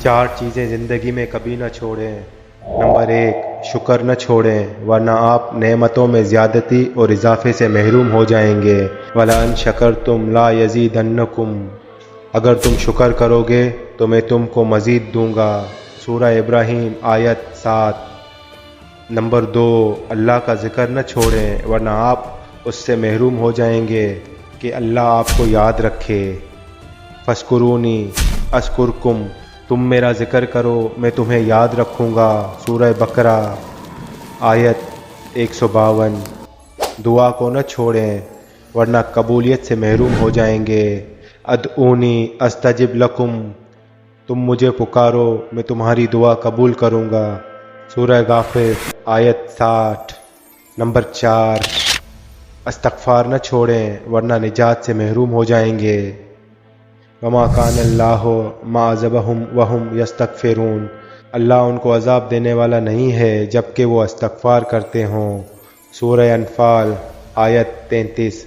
4 چیزیں زندگی میں کبھی نہ چھوڑیں۔ نمبر 1، شکر نہ چھوڑیں ورنہ آپ نعمتوں میں زیادتی اور اضافے سے محروم ہو جائیں گے۔ وَلَئِن شَكَرْتُمْ لَا يَزِيدَنَّكُمْ، اگر تم شکر کرو گے تو میں تم کو مزید دوں گا۔ سورہ ابراہیم آیت 7۔ نمبر 2، اللہ کا ذکر نہ چھوڑیں ورنہ آپ اس سے محروم ہو جائیں گے کہ اللہ آپ کو یاد رکھے۔ فَاذْكُرُونِي أَذْكُرْكُمْ، تم میرا ذکر کرو میں تمہیں یاد رکھوں گا۔ سورہ بقرہ آیت 152۔ دعا کو نہ چھوڑیں ورنہ قبولیت سے محروم ہو جائیں گے۔ ادعونی استجب لکم، تم مجھے پکارو میں تمہاری دعا قبول کروں گا۔ سورہ غافر آیت 60۔ نمبر 4، استغفار نہ چھوڑیں ورنہ نجات سے محروم ہو جائیں گے۔ وما کان اللہ معذبہم وہم یستغفرون، اللہ ان کو عذاب دینے والا نہیں ہے جبکہ وہ استغفار کرتے ہوں۔ سورہ انفال آیت 33۔